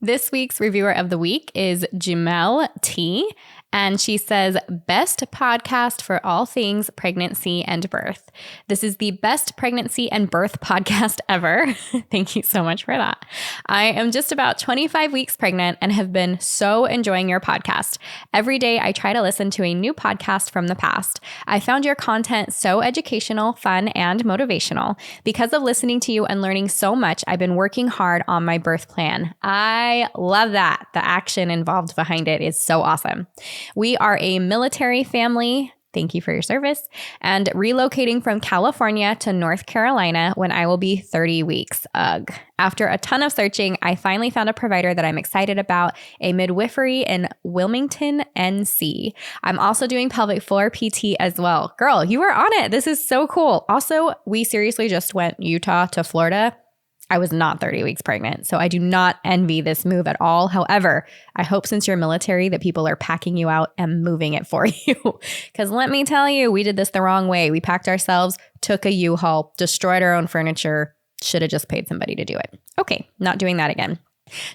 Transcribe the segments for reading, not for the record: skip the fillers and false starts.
This week's reviewer of the week is Jamel T. And she says, best podcast for all things pregnancy and birth. This is the best pregnancy and birth podcast ever. Thank you so much for that. I am just about 25 weeks pregnant and have been so enjoying your podcast. Every day I try to listen to a new podcast from the past. I found your content so educational, fun, and motivational. Because of listening to you and learning so much, I've been working hard on my birth plan. I love that. The action involved behind it is so awesome. We are a military family. Thank you for your service. And relocating from California to North Carolina when I will be 30 weeks. Ugh. After a ton of searching, I finally found a provider that I'm excited about, a midwifery in Wilmington, NC. I'm also doing pelvic floor PT as well. Girl, you are on it. This is so cool. Also, we seriously just went Utah to Florida. I was not 30 weeks pregnant, so I do not envy this move at all. However, I hope since you're military that people are packing you out and moving it for you. Because let me tell you, we did this the wrong way. We packed ourselves, took a U-Haul, destroyed our own furniture, should have just paid somebody to do it. Okay, not doing that again.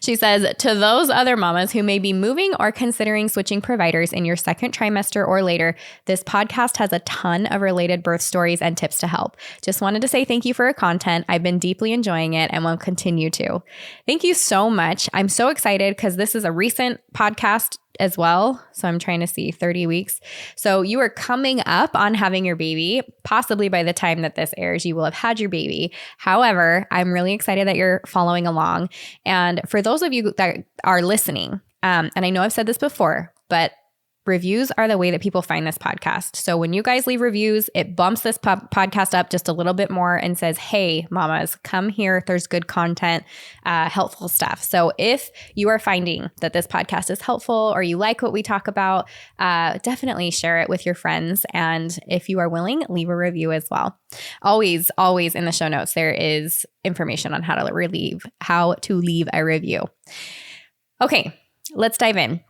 She says, to those other mamas who may be moving or considering switching providers in your second trimester or later, this podcast has a ton of related birth stories and tips to help. Just wanted to say thank you for your content. I've been deeply enjoying it and will continue to. Thank you so much. I'm so excited because this is a recent podcast as well. So I'm trying to see 30 weeks. So you are coming up on having your baby. Possibly by the time that this airs, you will have had your baby. However, I'm really excited that you're following along. And for those of you that are listening, and I know I've said this before, but reviews are the way that people find this podcast. So when you guys leave reviews, it bumps this podcast up just a little bit more and says, hey, mamas, come here. There's good content, helpful stuff. So if you are finding that this podcast is helpful or you like what we talk about, definitely share it with your friends. And if you are willing, leave a review as well. Always in the show notes, there is information on how to leave a review. Okay, let's dive in.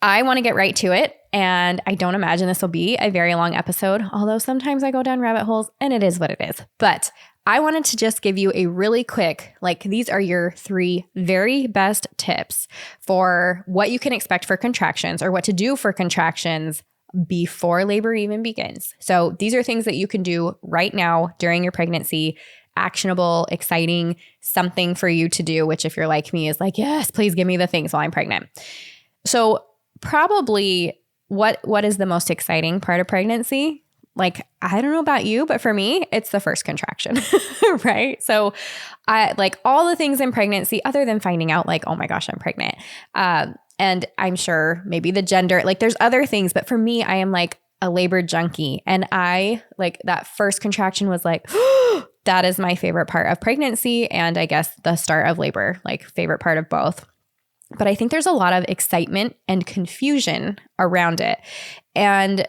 I want to get right to it, and I don't imagine this will be a very long episode, although sometimes I go down rabbit holes, and it is what it is. But I wanted to just give you a really quick, these are your 3 very best tips for what you can expect for contractions or what to do for contractions before labor even begins. So these are things that you can do right now during your pregnancy, actionable, exciting, something for you to do, which if you're like me is like, yes, please give me the things while I'm pregnant. So probably what is the most exciting part of pregnancy? I don't know about you, but for me, it's the first contraction, right? So I all the things in pregnancy other than finding out oh my gosh, I'm pregnant. And I'm sure maybe the gender, there's other things, but for me, I am a labor junkie. And I that first contraction was that is my favorite part of pregnancy. And I guess the start of labor, favorite part of both. But I think there's a lot of excitement and confusion around it. And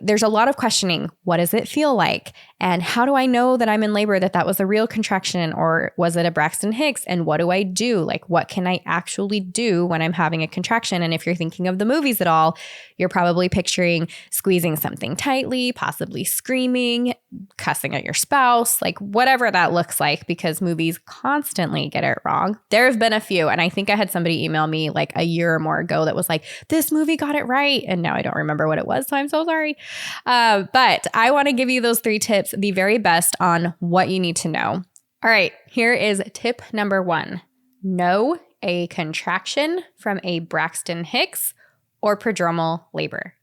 there's a lot of questioning. What does it feel like? And how do I know that I'm in labor, that was a real contraction, or was it a Braxton Hicks? And what do I do? What can I actually do when I'm having a contraction? And if you're thinking of the movies at all, you're probably picturing squeezing something tightly, possibly screaming, cussing at your spouse, whatever that looks like, because movies constantly get it wrong. There have been a few, and I think I had somebody email me a year or more ago that was this movie got it right. And now I don't remember what it was, so I'm so sorry. But I want to give you those 3 tips, the very best on what you need to know. All right, here is tip number 1. Know a contraction from a Braxton Hicks or prodromal labor.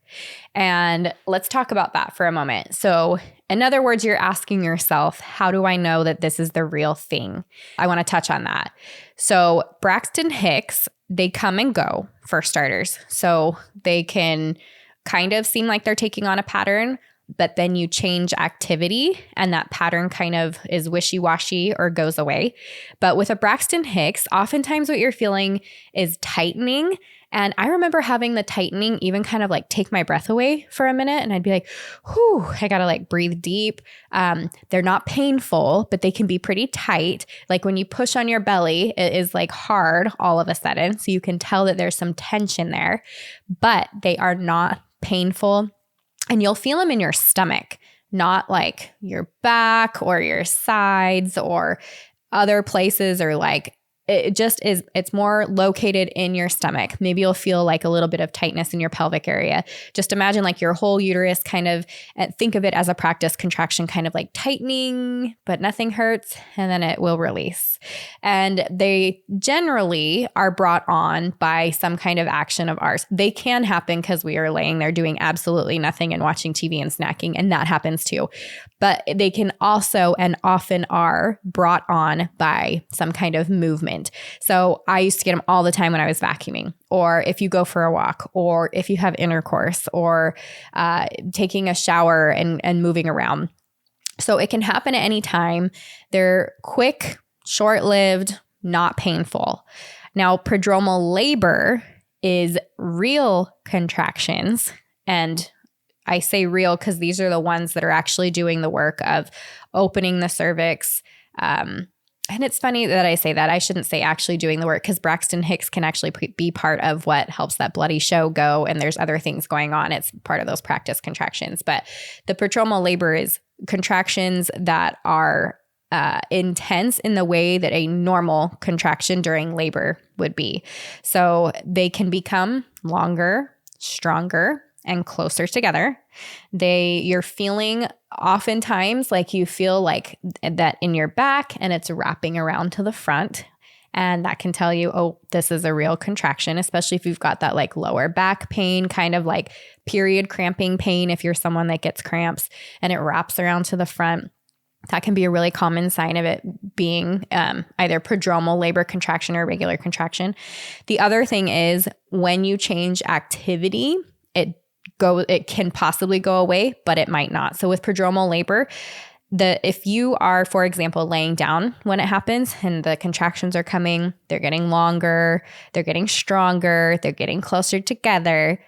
And let's talk about that for a moment. So in other words, you're asking yourself, how do I know that this is the real thing? I want to touch on that. So Braxton Hicks, they come and go for starters. So they can kind of seem like they're taking on a pattern, but then you change activity and that pattern kind of is wishy-washy or goes away. But with a Braxton Hicks, oftentimes what you're feeling is tightening. And I remember having the tightening even kind of take my breath away for a minute. And I'd be whew, I got to breathe deep. They're not painful, but they can be pretty tight. When you push on your belly, it is hard all of a sudden. So you can tell that there's some tension there, but they are not painful. And you'll feel them in your stomach, not your back or your sides or other places, or it just is, it's more located in your stomach. Maybe you'll feel like a little bit of tightness in your pelvic area. Just imagine like your whole uterus kind of, think of it as a practice contraction, kind of like tightening, but nothing hurts, and then it will release. And they generally are brought on by some kind of action of ours. They can happen because we are laying there doing absolutely nothing and watching TV and snacking, and that happens too. But they can also and often are brought on by some kind of movement. So I used to get them all the time when I was vacuuming, or if you go for a walk, or if you have intercourse, or taking a shower and moving around. So it can happen at any time. They're quick, short-lived, not painful. Now, prodromal labor is real contractions, and I say real because these are the ones that are actually doing the work of opening the cervix. And it's funny that I say that. I shouldn't say actually doing the work, because Braxton Hicks can actually be part of what helps that bloody show go. And there's other things going on. It's part of those practice contractions. But the prodromal labor is contractions that are intense in the way that a normal contraction during labor would be. So they can become longer, stronger, and closer together. You're feeling oftentimes like you feel like that in your back, and it's wrapping around to the front. And that can tell you, oh, this is a real contraction, especially if you've got that like lower back pain, kind of like period cramping pain. If you're someone that gets cramps and it wraps around to the front, that can be a really common sign of it being either prodromal labor contraction or regular contraction. The other thing is when you change activity, it can possibly go away, but it might not. So with prodromal labor, if you are, for example, laying down when it happens and the contractions are coming, they're getting longer, they're getting stronger, they're getting closer together.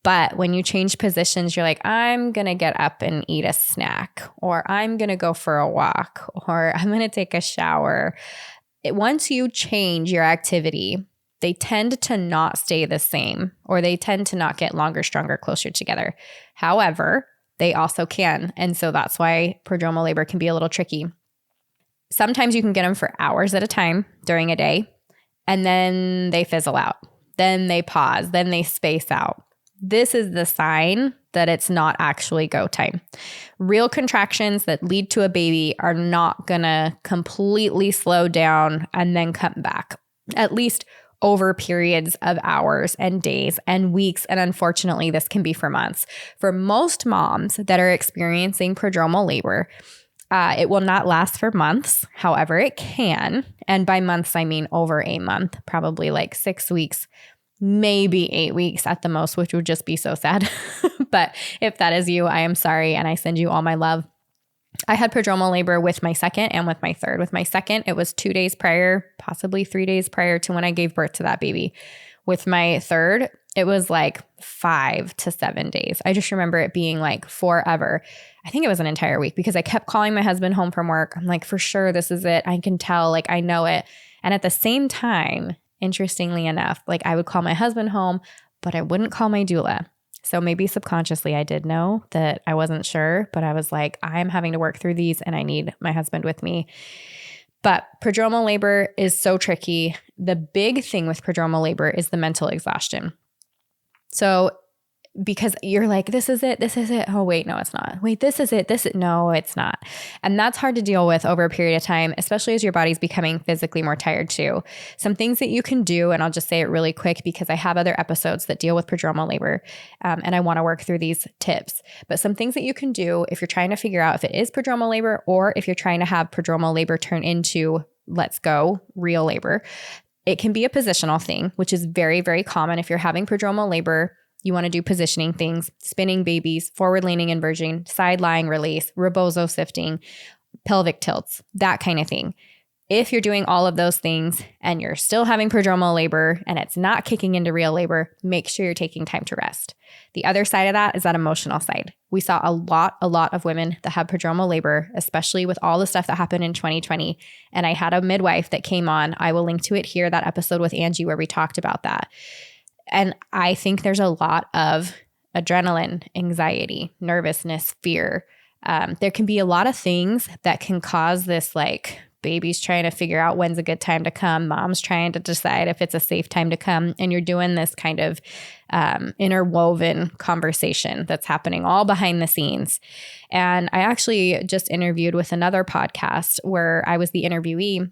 But when you change positions, you're like, I'm going to get up and eat a snack, or I'm going to go for a walk, or I'm going to take a shower. Once you change your activity, they tend to not stay the same, or they tend to not get longer, stronger, closer together. However, they also can. And so that's why prodromal labor can be a little tricky. Sometimes you can get them for hours at a time during a day, and then they fizzle out. Then they pause. Then they space out. This is the sign that it's not actually go time. Real contractions that lead to a baby are not going to completely slow down and then come back, at least over periods of hours and days and weeks. And unfortunately, this can be for months. For most moms that are experiencing prodromal labor, it will not last for months. However, it can. And by months, I mean over a month, probably like 6 weeks, maybe 8 weeks at the most, which would just be so sad. But if that is you, I am sorry. And I send you all my love. I had prodromal labor with my second and with my third. With my second, it was 2 days prior, possibly 3 days prior to when I gave birth to that baby. With my third, it was like 5 to 7 days. I just remember it being like forever. I think it was an entire week because I kept calling my husband home from work. I'm like, for sure, this is it. I can tell, like, I know it. And at the same time, interestingly enough, like I would call my husband home, but I wouldn't call my doula. So maybe subconsciously I did know that I wasn't sure, but I was like, I'm having to work through these and I need my husband with me. But prodromal labor is so tricky. The big thing with prodromal labor is the mental exhaustion. So because you're like, this is it. Oh, wait, no, it's not. Wait, this is it. No, it's not. And that's hard to deal with over a period of time, especially as your body's becoming physically more tired too. Some things that you can do, and I'll just say it really quick because I have other episodes that deal with prodromal labor, and I want to work through these tips. But some things that you can do if you're trying to figure out if it is prodromal labor or if you're trying to have prodromal labor turn into, let's go, real labor. It can be a positional thing, which is very, very common. If you're having prodromal labor, you want to do positioning things, spinning babies, forward leaning inversion, side lying release, rebozo shifting, pelvic tilts, that kind of thing. If you're doing all of those things and you're still having prodromal labor and it's not kicking into real labor, make sure you're taking time to rest. The other side of that is that emotional side. We saw a lot of women that have prodromal labor, especially with all the stuff that happened in 2020. And I had a midwife that came on. I will link to it here, that episode with Angie where we talked about that. And I think there's a lot of adrenaline, anxiety, nervousness, fear. There can be a lot of things that can cause this like baby's trying to figure out when's a good time to come. Mom's trying to decide if it's a safe time to come. And you're doing this kind of interwoven conversation that's happening all behind the scenes. And I actually just interviewed with another podcast where I was the interviewee.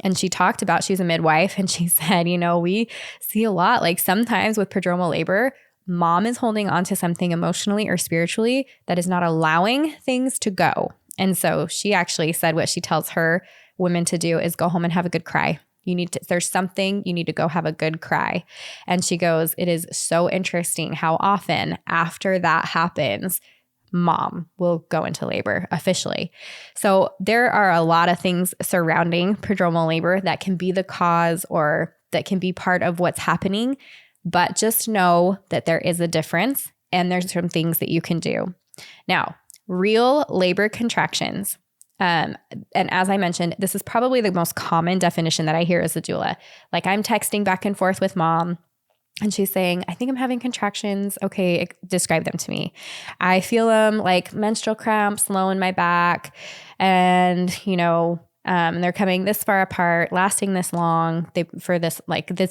And she talked about, she's a midwife, and she said, we see a lot, like sometimes with prodromal labor, mom is holding on to something emotionally or spiritually that is not allowing things to go. And so she actually said what she tells her women to do is go home and have a good cry. There's something, you need to go have a good cry. And she goes, it is so interesting how often after that happens, mom will go into labor officially. So there are a lot of things surrounding prodromal labor that can be the cause or that can be part of what's happening. But just know that there is a difference and there's some things that you can do. Now, real labor contractions. And as I mentioned, this is probably the most common definition that I hear as a doula. Like I'm texting back and forth with mom and she's saying, I think I'm having contractions. Okay, describe them to me. I feel them like menstrual cramps, low in my back. And, they're coming this far apart, lasting this long for this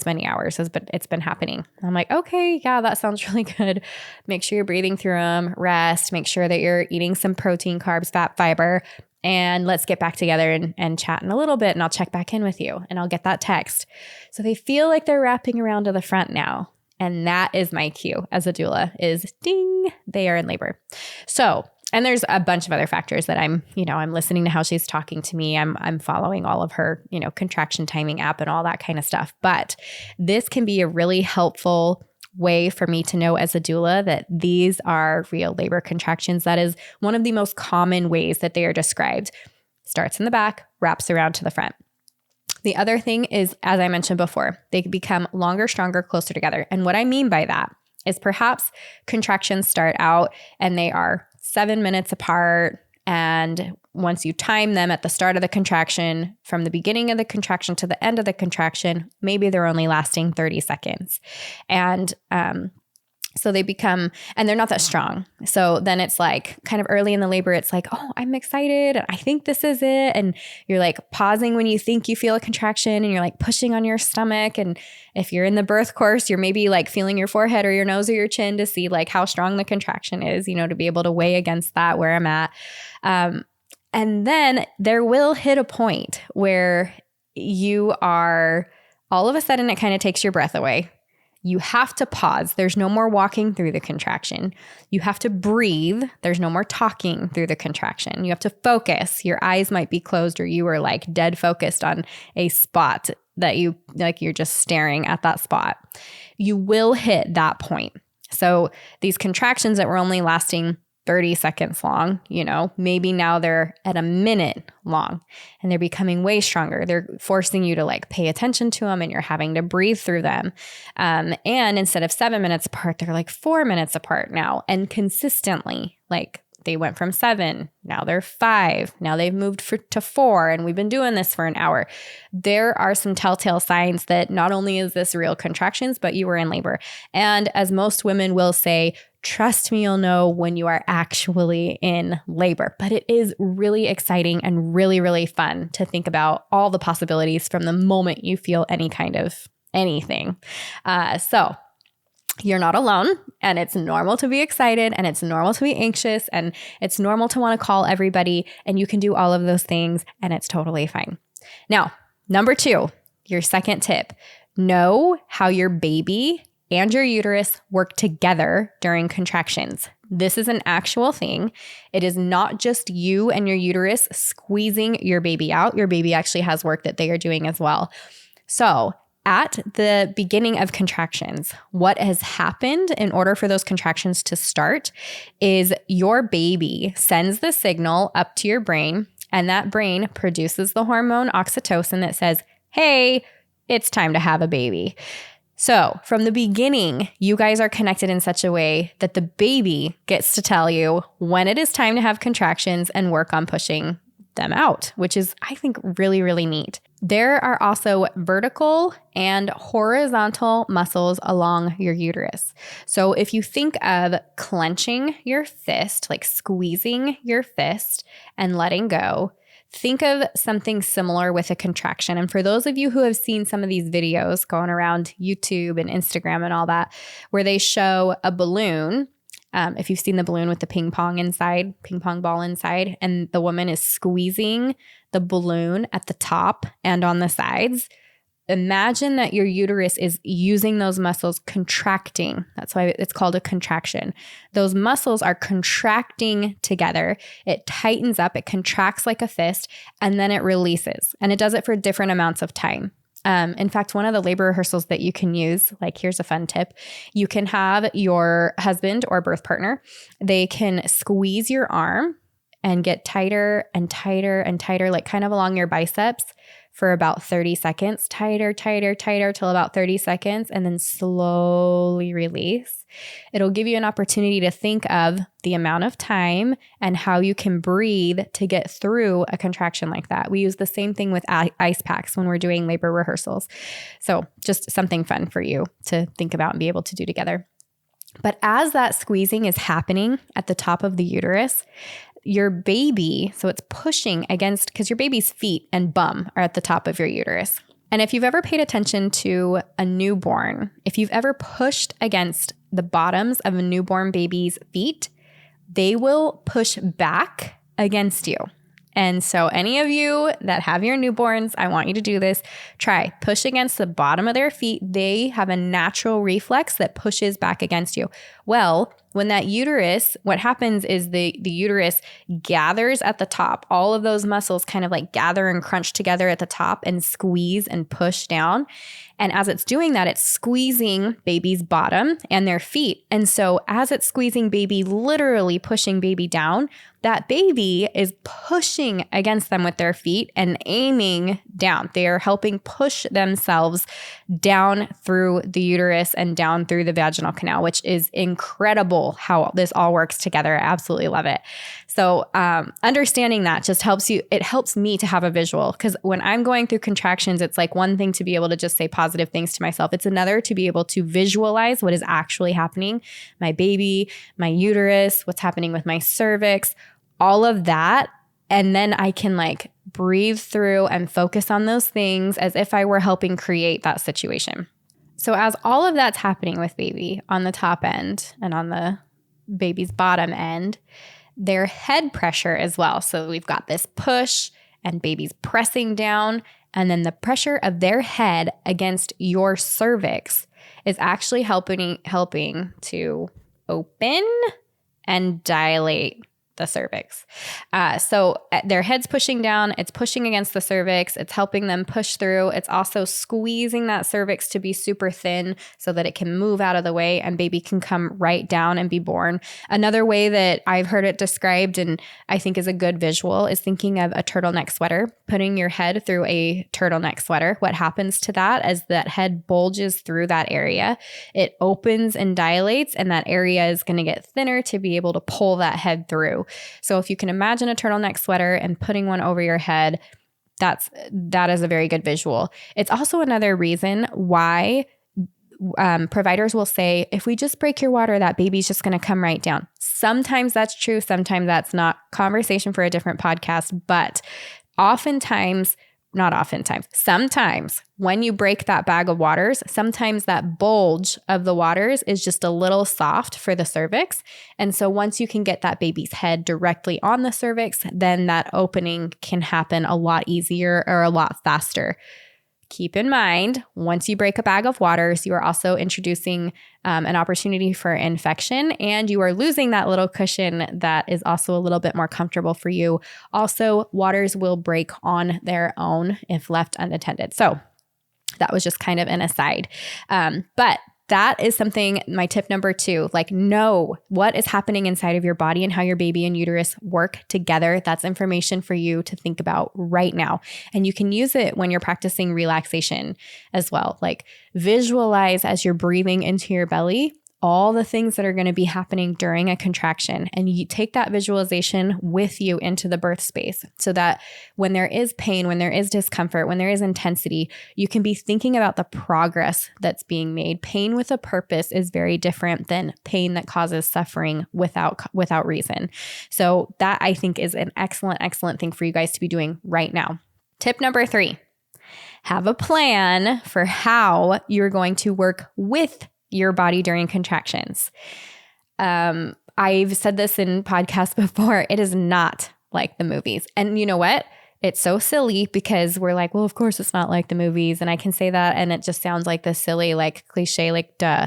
many hours. It's been happening. I'm like, okay, yeah, that sounds really good. Make sure you're breathing through them, rest, make sure that you're eating some protein, carbs, fat, fiber, and let's get back together and chat in a little bit, and I'll check back in with you and I'll get that text. So they feel like they're wrapping around to the front now. And that is my cue as a doula is ding, they are in labor. So, and there's a bunch of other factors that I'm listening to how she's talking to me. I'm following all of her, contraction timing app and all that kind of stuff. But this can be a really helpful way for me to know as a doula that these are real labor contractions. That is one of the most common ways that they are described. Starts in the back, wraps around to the front. The other thing is, as I mentioned before, they become longer, stronger, closer together. And what I mean by that is perhaps contractions start out and they are 7 minutes apart. And once you time them at the start of the contraction, from the beginning of the contraction to the end of the contraction, maybe they're only lasting 30 seconds. And so they become, and they're not that strong. So then it's like kind of early in the labor, it's like, oh, I'm excited. And I think this is it. And you're like pausing when you think you feel a contraction and you're like pushing on your stomach. And if you're in the birth course, you're maybe like feeling your forehead or your nose or your chin to see like how strong the contraction is, to be able to weigh against that where I'm at. And then there will hit a point where you are, all of a sudden it kind of takes your breath away. You have to pause. There's no more walking through the contraction. You have to breathe. There's no more talking through the contraction. You have to focus. Your eyes might be closed or you are like dead focused on a spot that you're just staring at that spot. You will hit that point. So these contractions that were only lasting 30 seconds long, maybe now they're at a minute long and they're becoming way stronger. They're forcing you to like pay attention to them and you're having to breathe through them. And instead of 7 minutes apart, they're like 4 minutes apart now. And consistently, like they went from 7, now they're 5, now they've moved to 4, and we've been doing this for an hour. There are some telltale signs that not only is this real contractions, but you were in labor. And as most women will say, trust me, you'll know when you are actually in labor. But it is really exciting and really, really fun to think about all the possibilities from the moment you feel any kind of anything. So you're not alone, and it's normal to be excited and it's normal to be anxious and it's normal to want to call everybody, and you can do all of those things and it's totally fine. Now, number 2, your second tip, know how your baby and your uterus work together during contractions. This is an actual thing. It is not just you and your uterus squeezing your baby out. Your baby actually has work that they are doing as well. So at the beginning of contractions, what has happened in order for those contractions to start is your baby sends the signal up to your brain, and that brain produces the hormone oxytocin that says, hey, it's time to have a baby. So from the beginning, you guys are connected in such a way that the baby gets to tell you when it is time to have contractions and work on pushing them out, which is, I think, really, really neat. There are also vertical and horizontal muscles along your uterus. So if you think of clenching your fist, like squeezing your fist and letting go, Think of something similar with a contraction. And for those of you who have seen some of these videos going around YouTube and Instagram and all that, where they show a balloon, if you've seen the balloon with the ping pong ball inside, and the woman is squeezing the balloon at the top and on the sides, imagine that your uterus is using those muscles contracting. That's why it's called a contraction. Those muscles are contracting together. It tightens up, it contracts like a fist, and then it releases. And it does it for different amounts of time. In fact, one of the labor rehearsals that you can use, like here's a fun tip, you can have your husband or birth partner, they can squeeze your arm and get tighter and tighter and tighter, like kind of along your biceps for about 30 seconds, tighter, tighter, tighter till about 30 seconds, and then slowly release. It'll give you an opportunity to think of the amount of time and how you can breathe to get through a contraction like that. We use the same thing with ice packs when we're doing labor rehearsals. So just something fun for you to think about and be able to do together. But as that squeezing is happening at the top of the uterus, your baby, so it's pushing against, because your baby's feet and bum are at the top of your uterus. And if you've ever paid attention to a newborn, if you've ever pushed against the bottoms of a newborn baby's feet, they will push back against you. And so any of you that have your newborns, I want you to do this. Try push against the bottom of their feet. They have a natural reflex that pushes back against you. Well, when that uterus, what happens is the uterus gathers at the top. All of those muscles kind of like gather and crunch together at the top and squeeze and push down. And as it's doing that, it's squeezing baby's bottom and their feet. And so as it's squeezing baby, literally pushing baby down, that baby is pushing against them with their feet and aiming down. They are helping push themselves down through the uterus and down through the vaginal canal, which is incredible how this all works together. I absolutely love it. So understanding that just helps you. It helps me to have a visual, because when I'm going through contractions, it's like one thing to be able to just say positive things to myself. It's another to be able to visualize what is actually happening. My baby, my uterus, what's happening with my cervix, all of that. And then I can like breathe through and focus on those things as if I were helping create that situation. So as all of that's happening with baby on the top end and on the baby's bottom end, their head pressure as well. So we've got this push and baby's pressing down, and then the pressure of their head against your cervix is actually helping to open and dilate the cervix. So their head's pushing down, it's pushing against the cervix, it's helping them push through. It's also squeezing that cervix to be super thin so that it can move out of the way and baby can come right down and be born. Another way that I've heard it described and I think is a good visual is thinking of a turtleneck sweater, putting your head through a turtleneck sweater. What happens to that is that head bulges through that area. It opens and dilates, and that area is going to get thinner to be able to pull that head through. So if you can imagine a turtleneck sweater and putting one over your head, that is a very good visual. It's also another reason why providers will say, if we just break your water, that baby's just going to come right down. Sometimes that's true. Sometimes that's not. Conversation for a different podcast. But sometimes when you break that bag of waters, sometimes that bulge of the waters is just a little soft for the cervix. And so once you can get that baby's head directly on the cervix, then that opening can happen a lot easier or a lot faster. Keep in mind, once you break a bag of waters, you are also introducing an opportunity for infection, and you are losing that little cushion that is also a little bit more comfortable for you. Also, waters will break on their own if left unattended. So that was just kind of an aside. But that is something, my tip number 2, like know what is happening inside of your body and how your baby and uterus work together. That's information for you to think about right now. And you can use it when you're practicing relaxation as well. Like visualize as you're breathing into your belly, all the things that are going to be happening during a contraction, and you take that visualization with you into the birth space so that when there is pain, when there is discomfort, when there is intensity, you can be thinking about the progress that's being made. Pain with a purpose is very different than pain that causes suffering without reason. So that, I think, is an excellent thing for you guys to be doing right now. Tip number 3, have a plan for how you're going to work with your body during contractions. I've said this in podcasts before. It is not like the movies. And you know what? It's so silly because we're like, well, of course it's not like the movies. And I can say that and it just sounds like this silly, like cliche, like duh.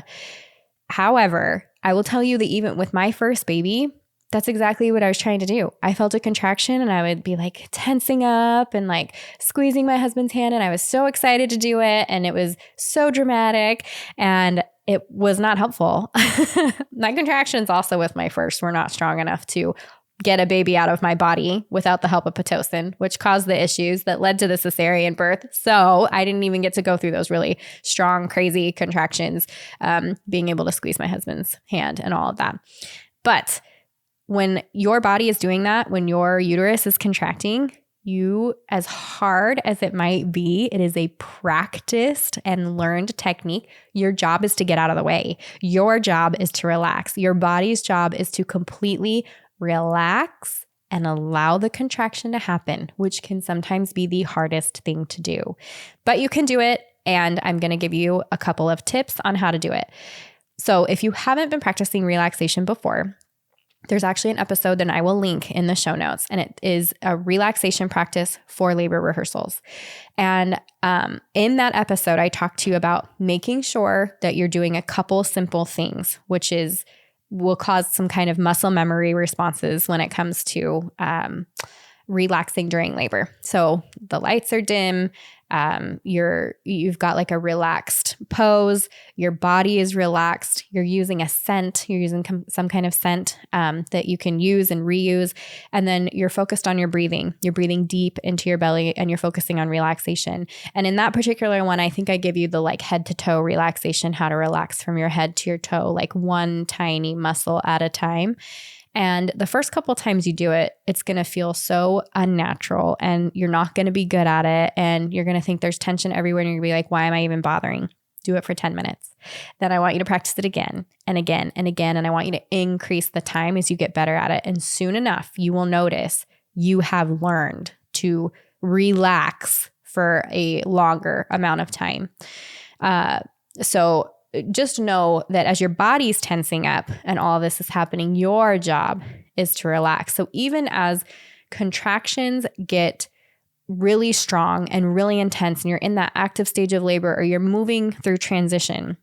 However, I will tell you that even with my first baby, that's exactly what I was trying to do. I felt a contraction and I would be like tensing up and like squeezing my husband's hand. And I was so excited to do it. And it was so dramatic and it was not helpful. My contractions also with my first were not strong enough to get a baby out of my body without the help of Pitocin, which caused the issues that led to the cesarean birth. So I didn't even get to go through those really strong, crazy contractions, being able to squeeze my husband's hand and all of that. But when your body is doing that, when your uterus is contracting, you, as hard as it might be, it is a practiced and learned technique. Your job is to get out of the way. Your job is to relax. Your body's job is to completely relax and allow the contraction to happen, which can sometimes be the hardest thing to do. But you can do it, and I'm going to give you a couple of tips on how to do it. So if you haven't been practicing relaxation before, there's actually an episode that I will link in the show notes, and it is a relaxation practice for labor rehearsals. And in that episode, I talked to you about making sure that you're doing a couple simple things, which will cause some kind of muscle memory responses when it comes to relaxing during labor. So the lights are dim. You've got like a relaxed pose. Your body is relaxed. You're using a scent. You're using some kind of scent that you can use and reuse. And then you're focused on your breathing. You're breathing deep into your belly and you're focusing on relaxation. And in that particular one, I think I give you the like head to toe relaxation, how to relax from your head to your toe, like one tiny muscle at a time. And the first couple times you do it, it's going to feel so unnatural and you're not going to be good at it. And you're going to think there's tension everywhere. And you're going to be like, why am I even bothering? Do it for 10 minutes. Then I want you to practice it again and again and again. And I want you to increase the time as you get better at it. And soon enough, you will notice you have learned to relax for a longer amount of time. So just know that as your body's tensing up and all this is happening, your job is to relax. So even as contractions get really strong and really intense and you're in that active stage of labor or you're moving through transition,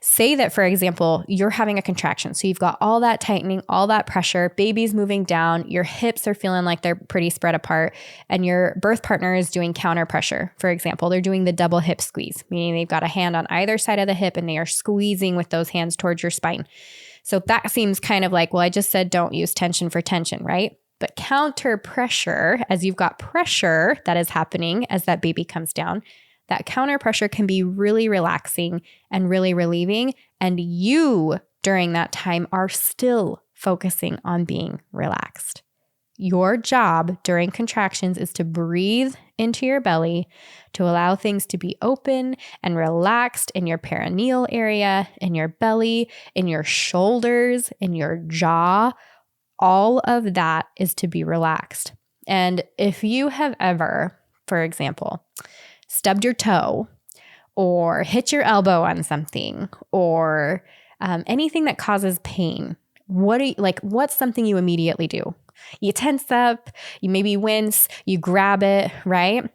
say that, for example, you're having a contraction. So you've got all that tightening, all that pressure, baby's moving down, your hips are feeling like they're pretty spread apart, and your birth partner is doing counter pressure. For example, they're doing the double hip squeeze, meaning they've got a hand on either side of the hip and they are squeezing with those hands towards your spine. So that seems kind of like, well, I just said don't use tension for tension, right? But counter pressure, as you've got pressure that is happening as that baby comes down, that counter pressure can be really relaxing and really relieving. And you, during that time, are still focusing on being relaxed. Your job during contractions is to breathe into your belly, to allow things to be open and relaxed in your perineal area, in your belly, in your shoulders, in your jaw. All of that is to be relaxed. And if you have ever, for example, stubbed your toe or hit your elbow on something or anything that causes pain, what's something you immediately do? You tense up, you maybe wince, you grab it, right?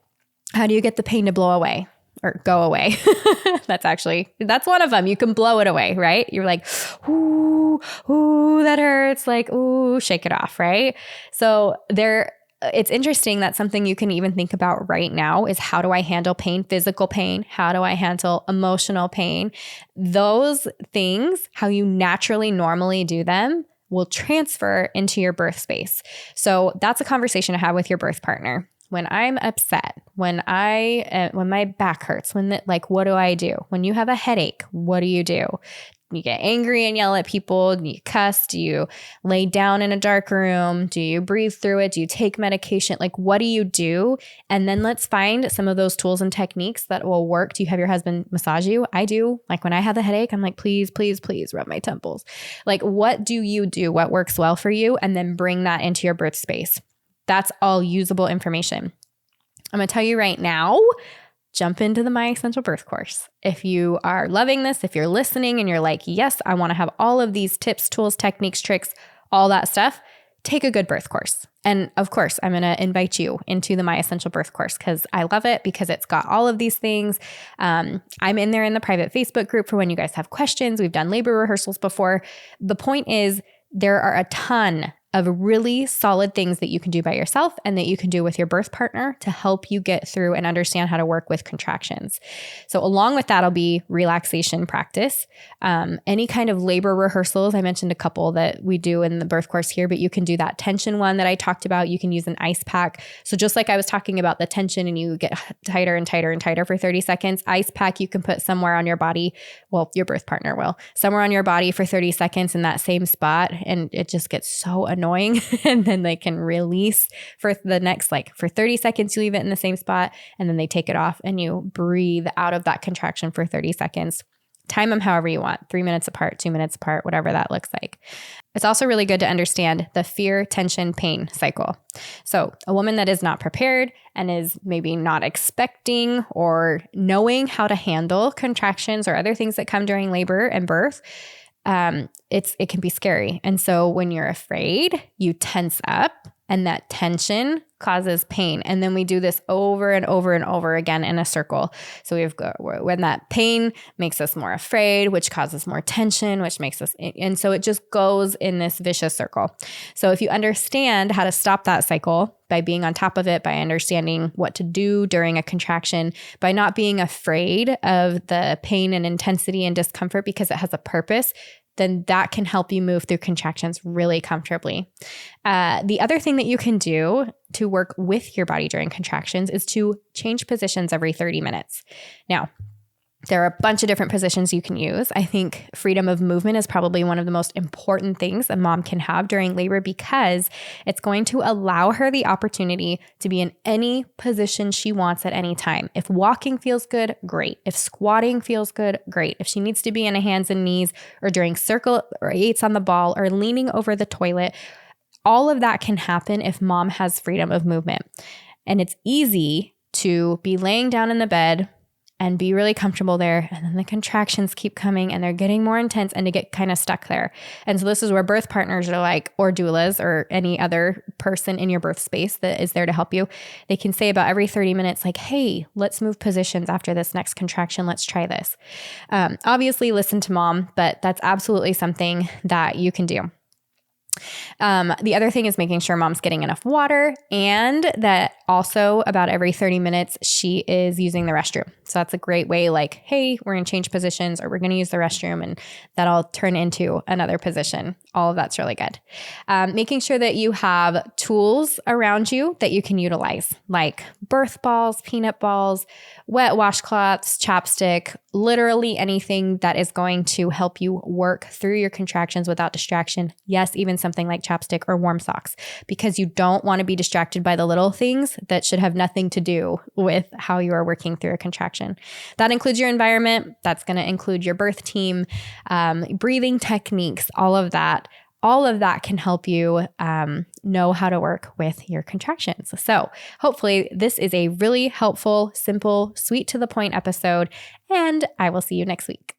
How do you get the pain to blow away or go away? That's one of them. You can blow it away, right? You're like, ooh, that hurts. Like, ooh, shake it off, right? So it's interesting that something you can even think about right now is, how do I handle pain, physical pain? How do I handle emotional pain? Those things, how you naturally normally do them, will transfer into your birth space. So that's a conversation to have with your birth partner. When I'm upset, when my back hurts, what do I do? When you have a headache, what do you do? you get angry and yell at people? Do you cuss? Do you lay down in a dark room? Do you breathe through it? Do you take medication? Like, what do you do? And then let's find some of those tools and techniques that will work. Do you have your husband massage you? I do. Like when I have the headache, I'm like, please, please, please rub my temples. Like, what do you do? What works well for you? And then bring that into your birth space. That's all usable information. I'm going to tell you right now, jump into the My Essential Birth course. If you are loving this, if you're listening and you're like, yes, I want to have all of these tips, tools, techniques, tricks, all that stuff, take a good birth course. And of course, I'm going to invite you into the My Essential Birth course because I love it because it's got all of these things. I'm in there in the private Facebook group for when you guys have questions. We've done labor rehearsals before. The point is there are a ton of really solid things that you can do by yourself and that you can do with your birth partner to help you get through and understand how to work with contractions. So along with that, will be relaxation practice, any kind of labor rehearsals. I mentioned a couple that we do in the birth course here, but you can do that tension one that I talked about. You can use an ice pack. So just like I was talking about the tension and you get tighter and tighter and tighter for 30 seconds, ice pack you can put somewhere on your body. Well, your birth partner will. Somewhere on your body for 30 seconds in that same spot. And it just gets so annoying. And then they can release for the next, for 30 seconds, you leave it in the same spot and then they take it off and you breathe out of that contraction for 30 seconds. Time them however you want, 3 minutes apart, 2 minutes apart, whatever that looks like. It's also really good to understand the fear, tension, pain cycle. So a woman that is not prepared and is maybe not expecting or knowing how to handle contractions or other things that come during labor and birth, it can be scary. And so when you're afraid, you tense up and that tension causes pain. And then we do this over and over and over again in a circle. So when that pain makes us more afraid, which causes more tension, which makes us, and so it just goes in this vicious circle. So if you understand how to stop that cycle by being on top of it, by understanding what to do during a contraction, by not being afraid of the pain and intensity and discomfort because it has a purpose, then that can help you move through contractions really comfortably. The other thing that you can do to work with your body during contractions is to change positions every 30 minutes. Now, there are a bunch of different positions you can use. I think freedom of movement is probably one of the most important things a mom can have during labor because it's going to allow her the opportunity to be in any position she wants at any time. If walking feels good, great. If squatting feels good, great. If she needs to be in a hands and knees or doing circle or eights on the ball or leaning over the toilet, all of that can happen if mom has freedom of movement. And it's easy to be laying down in the bed and be really comfortable there. And then the contractions keep coming and they're getting more intense and to get kind of stuck there. And so this is where birth partners are like, or doulas or any other person in your birth space that is there to help you. They can say about every 30 minutes, like, hey, let's move positions after this next contraction. Let's try this. Obviously listen to mom, but that's absolutely something that you can do. The other thing is making sure mom's getting enough water and that also about every 30 minutes she is using the restroom. So that's a great way like, hey, we're going to change positions or we're going to use the restroom and that'll turn into another position. All of that's really good. Making sure that you have tools around you that you can utilize like birth balls, peanut balls, wet washcloths, chapstick, literally anything that is going to help you work through your contractions without distraction. Yes, even something like chapstick or warm socks, because you don't want to be distracted by the little things that should have nothing to do with how you are working through a contraction. That includes your environment. That's going to include your birth team, breathing techniques, all of that. All of that can help you know how to work with your contractions. So hopefully this is a really helpful, simple, sweet to the point episode, and I will see you next week.